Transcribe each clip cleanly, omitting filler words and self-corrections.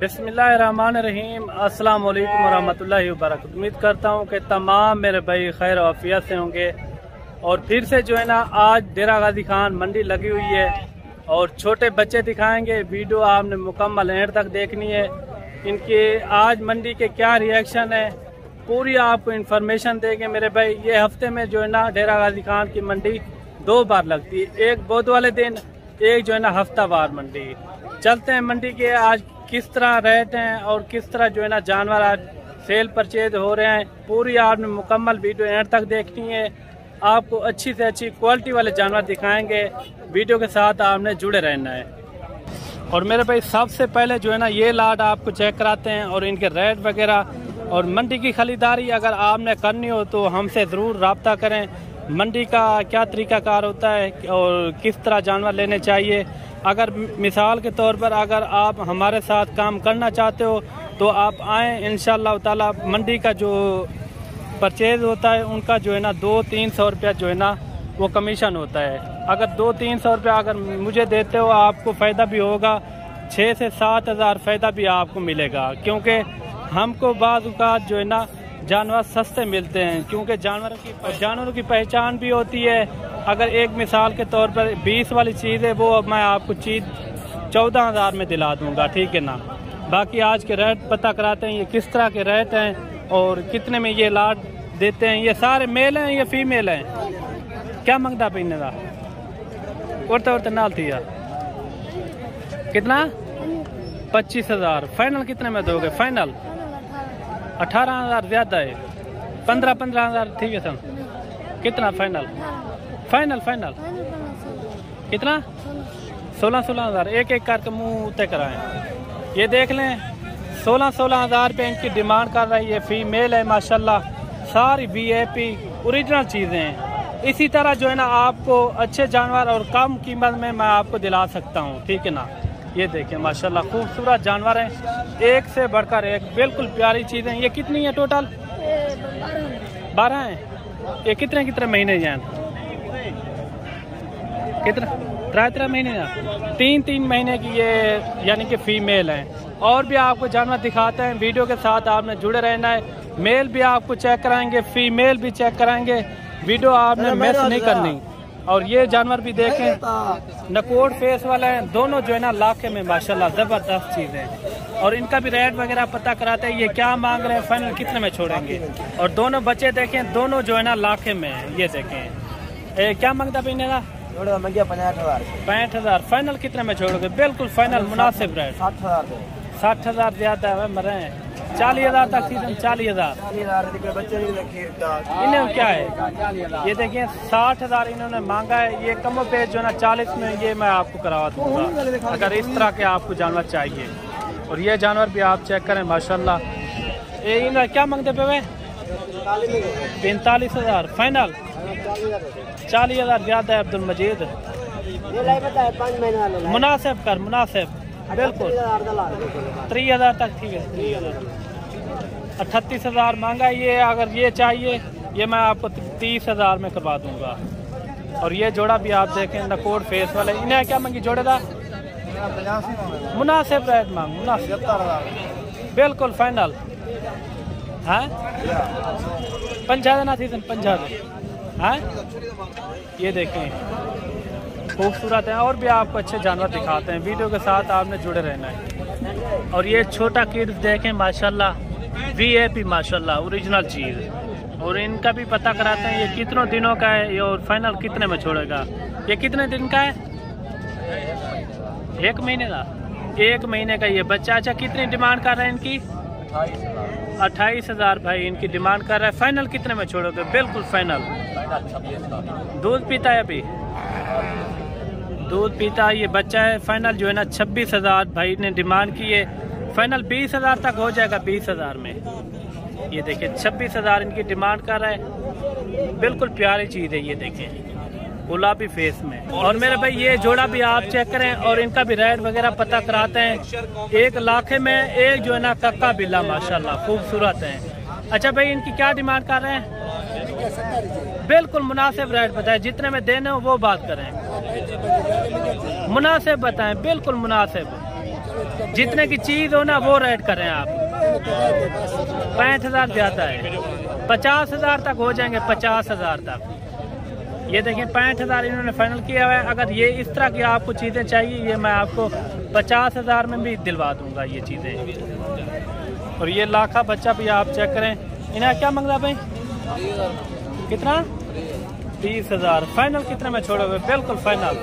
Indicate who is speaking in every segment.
Speaker 1: बिस्मिल्लाहिर्रहमानिर्रहीम। अस्सलाम वालेकुम वरहमतुल्लाहि वबरकातुहू। उम्मीद करता हूँ कि तमाम मेरे भाई खैर आफियत से होंगे। और फिर से जो है ना, आज डेरा गाजी खान मंडी लगी हुई है और छोटे बच्चे दिखाएंगे। वीडियो आपने मुकम्मल एंड तक देखनी है। इनके आज मंडी के क्या रिएक्शन है पूरी आपको इन्फॉर्मेशन देंगे मेरे भाई। ये हफ्ते में जो है ना डेरा गाजी खान की मंडी 2 बार लगती है, एक बुध वाले दिन, एक जो है ना हफ्तावार मंडी। चलते हैं मंडी के आज किस तरह रेट हैं और किस तरह जो है ना जानवर आज सेल परचेज हो रहे हैं। पूरी आपने मुकम्मल वीडियो एंड तक देखनी है। आपको अच्छी से अच्छी क्वालिटी वाले जानवर दिखाएंगे। वीडियो के साथ आपने जुड़े रहना है। और मेरे भाई सबसे पहले जो है ना ये लाट आपको चेक कराते हैं और इनके रेट वगैरह और मंडी की खरीदारी अगर आपने करनी हो तो हमसे ज़रूर रब्ता करें। मंडी का क्या तरीक़ाकार होता है और किस तरह जानवर लेने चाहिए। अगर मिसाल के तौर पर अगर आप हमारे साथ काम करना चाहते हो तो आप आएँ। इंशाअल्लाह ताला मंडी का जो परचेज होता है उनका जो है ना 200-300 रुपया जो है ना वो कमीशन होता है। अगर 200-300 रुपया अगर मुझे देते हो आपको फ़ायदा भी होगा, 6 से 7 हज़ार फ़ायदा भी आपको मिलेगा। क्योंकि हमको बाज़ औक़ात जो है ना जानवर सस्ते मिलते हैं, क्योंकि जानवरों की पहचान भी होती है। अगर एक मिसाल के तौर पर 20 वाली चीज़ है वो मैं आपको चीज़ 14,000 में दिला दूंगा, ठीक है ना। बाकी आज के रेट पता कराते हैं ये किस तरह के रेट हैं और कितने में ये लाट देते हैं। ये सारे मेल हैं, ये फीमेल हैं। क्या मंगता पीने का उड़ते उड़ते नाल थी यार। कितना? 25,000। फाइनल कितने में दोगे? फाइनल 18,000 ज़्यादा है। 15,000 ठीक है सर। कितना फाइनल? फाइनल कितना? 16,000। एक करके मुँह उतरे कराएं। ये देख लें 16,000 रुपये इनकी डिमांड कर रही है। फीमेल है माशाल्लाह, सारी VIP ओरिजिनल चीज़ें हैं। इसी तरह जो है ना आपको अच्छे जानवर और कम कीमत में मैं आपको दिला सकता हूँ, ठीक है ना। ये देखें माशाल्लाह खूबसूरत जानवर हैं, एक से बढ़कर एक, बिल्कुल प्यारी चीज़ें। ये कितनी है टोटल? 12 हैं। ये कितने महीने हैं? कितना? 3 महीने हैं। 3 महीने की ये यानी कि फीमेल हैं। और भी आपको जानवर दिखाते हैं, वीडियो के साथ आपने जुड़े रहना है। मेल भी आपको चेक कराएंगे, फीमेल भी चेक कराएंगे। वीडियो आपने मिस नहीं करनी। और ये जानवर भी देखें, नकोड़ फेस वाले हैं, दोनों जो है ना लाखे में माशाल्लाह ज़बरदस्त चीज़ है। और इनका भी रेट वगैरह पता कराते हैं। ये क्या मांग रहे हैं, फाइनल कितने में छोड़ेंगे। और दोनों बच्चे देखें, दोनों जो है ना लाखे में हैं। ये देखें क्या मांगता पीने का? 65,000। फाइनल कितने में छोड़ोगे? बिल्कुल फाइनल मुनासिब रेट। 60,000 ज़्यादा है मरे हैं। 40,000 तक सीजन। 40,000 इन्हें क्या है? ये देखिए 60,000 इन्होंने मांगा है। ये कम पे जो है ना 40 में ये मैं आपको करवा दूंगा अगर इस तरह के आपको जानवर चाहिए। और ये जानवर भी आप चेक करें माशाल्लाह। ये इन्हें क्या मांगते पे वे? 45,000। फाइनल 40,000 ज़्यादा है अब्दुल मजीद। मुनासिब कर, मुनासिब बिल्कुल 3,000 तक ठीक है। 38,000 मांगा ये। अगर ये चाहिए ये मैं आपको 30,000 में करवा दूंगा। और ये जोड़ा भी आप देखें, नकोड़ फेस वाले। इन्हें क्या मांगी जोड़े का? मुनासिब रेट मांग, मुनासिब बिल्कुल फाइनल। हाँ 50 सीजन 50। हाँ ये देखें खूबसूरत है। और भी आपको अच्छे जानवर दिखाते हैं, वीडियो के साथ आपने जुड़े रहना है। और ये छोटा किड्स देखें माशाल्लाह, VIP माशाल्लाह ओरिजिनल चीज़। और इनका भी पता कराते हैं ये कितनों दिनों का है और फाइनल कितने में छोड़ेगा। ये कितने दिन का है? 1 महीने का। 1 महीने का ये बच्चा। अच्छा कितनी डिमांड कर रहे हैं इनकी? 28,000 भाई इनकी डिमांड कर रहा है। फाइनल कितने में छोड़ोगे? बिल्कुल फाइनल। दूध पीता है अभी? दूध पीता ये बच्चा है। फाइनल जो है ना 26,000 भाई ने डिमांड की है। फाइनल 20,000 तक हो जाएगा। 20,000 में ये देखिए 26,000 इनकी डिमांड कर रहा है। बिल्कुल प्यारी चीज़ है। ये देखें गुलाबी फेस में। और मेरे भाई ये जोड़ा भी आप चेक करें और इनका भी रेट वगैरह पता कराते हैं। 1 लाखे में एक जो है ना कक्का बिल्ला माशाल्लाह खूबसूरत है। अच्छा भाई इनकी क्या डिमांड कर रहे हैं? बिल्कुल मुनासिब रेट बताएं, जितने में देने हो वो बात करें। मुनासिब बताएं, बिल्कुल मुनासिब। जितने की चीज़ हो ना वो रेट करें आप। 65,000 ज़्यादा है, 50,000 तक हो जाएंगे, 50,000 तक। ये देखें 65,000 इन्होंने फाइनल किया हुआ है। अगर ये इस तरह की आपको चीज़ें चाहिए, ये मैं आपको 50,000 में भी दिलवा दूंगा ये चीज़ें। और ये लाखा बच्चा भी आप चेक करें, इन्हें क्या मांग रहा भाई? कितना? 30,000। फाइनल कितने में छोड़े हुए? बिल्कुल फाइनल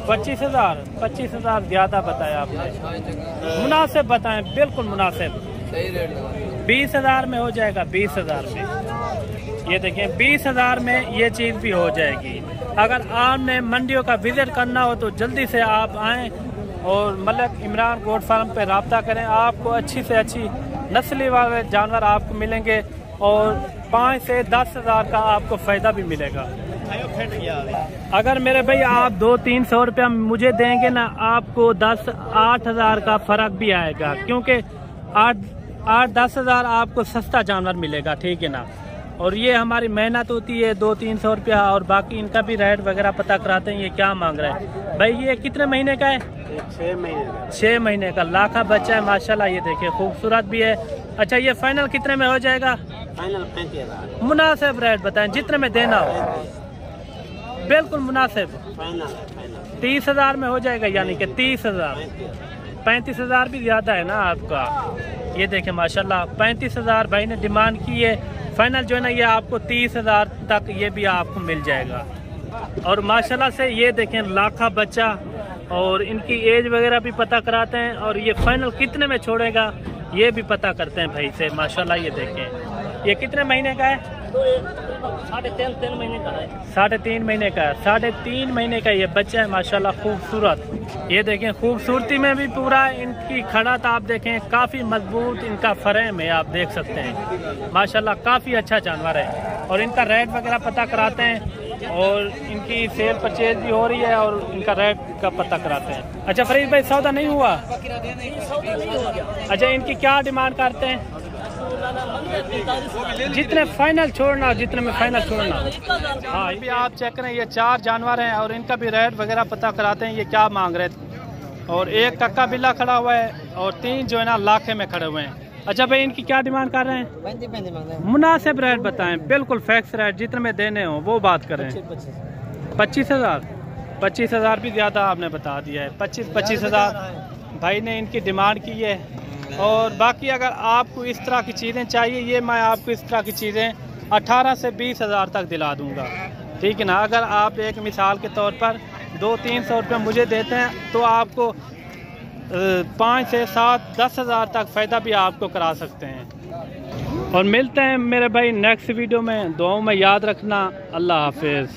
Speaker 1: 25,000। 25,000 ज़्यादा बताया आपने, मुनासिब बताएं, बिल्कुल मुनासिब। 20,000 में हो जाएगा, 20,000 में। ये देखें 20,000 में ये चीज़ भी हो जाएगी। अगर आपने मंडियों का विजिट करना हो तो जल्दी से आप आएँ और मलिक इमरान गोट फार्म पे रब्ता करें। आपको अच्छी से अच्छी नस्ली वाले जानवर आपको मिलेंगे और 5 से 10,000 का आपको फ़ायदा भी मिलेगा। अगर मेरे भाई आप 200-300 रुपया मुझे देंगे ना, आपको 10-8,000 का फ़र्क भी आएगा, क्योंकि 8-10,000 आपको सस्ता जानवर मिलेगा, ठीक है ना। और ये हमारी मेहनत होती है, 200-300 रुपया। और बाकी इनका भी रेट वगैरह पता कराते हैं। ये क्या मांग रहे हैं भाई? ये कितने महीने का है?
Speaker 2: 6 महीने का।
Speaker 1: 6 महीने का लाखा बच्चा है माशाल्लाह। ये देखिए खूबसूरत भी है। अच्छा, ये फाइनल कितने में हो जाएगा?
Speaker 2: फाइनल 35,000।
Speaker 1: मुनासिब रेट बताएं, जितने में देना हो, बिल्कुल मुनासिब। 30,000 में हो जाएगा, यानी कि 30,000। 35,000 भी ज़्यादा है ना आपका। ये देखें माशाल्लाह 35,000 भाई ने डिमांड की है। फाइनल जो है ना ये आपको 30,000 तक ये भी आपको मिल जाएगा। और माशाल्लाह से ये देखें लाखा बच्चा, और इनकी एज वगैरह भी पता कराते हैं। और ये फाइनल कितने में छोड़ेगा ये भी पता करते हैं भाई से। माशाल्लाह ये देखें, ये कितने महीने का है?
Speaker 2: 3.5 महीने का है।
Speaker 1: 3.5 महीने का है। 3.5 महीने का ये बच्चा है माशाल्लाह खूबसूरत। ये देखें खूबसूरती में भी पूरा इनकी खड़ात आप देखें, काफ़ी मजबूत इनका फ्रेम है, आप देख सकते हैं माशाल्लाह। काफ़ी अच्छा जानवर है। और इनका रेट वगैरह पता कराते हैं और इनकी सेल परचेज भी हो रही है और इनका रेट का पता कराते हैं। अच्छा फरीद भाई, सौदा नहीं हुआ? अच्छा, इनकी क्या डिमांड करते हैं? जितने फाइनल छोड़ना, जितने में फाइनल छोड़ना। हाँ, ये भी आप चेक करें, ये 4 जानवर हैं और इनका भी रेट वगैरह पता कराते हैं। ये क्या मांग रहे थे? और एक कक्का बिल्ला खड़ा हुआ है और 3 जो है ना लाखे में खड़े हुए हैं। अच्छा भाई, इनकी क्या डिमांड कर रहे हैं?
Speaker 2: 35 मांग रहे हैं।
Speaker 1: मुनासिब रेट बताएं, बिल्कुल फैक्स रेट, जितने में देने हो वो बात करें। 25,000। 25,000 भी ज़्यादा आपने बता दिया है। 25,000 भाई ने इनकी डिमांड की है। और बाकी अगर आपको इस तरह की चीज़ें चाहिए, ये मैं आपको इस तरह की चीज़ें 18 से 20,000 तक दिला दूंगा, ठीक है ना। अगर आप एक मिसाल के तौर पर 200-300 रुपये मुझे देते हैं तो आपको 5 से 7-10,000 तक फ़ायदा भी आपको करा सकते हैं। और मिलते हैं मेरे भाई नेक्स्ट वीडियो में। दुआओं में याद रखना। अल्लाह हाफिज़।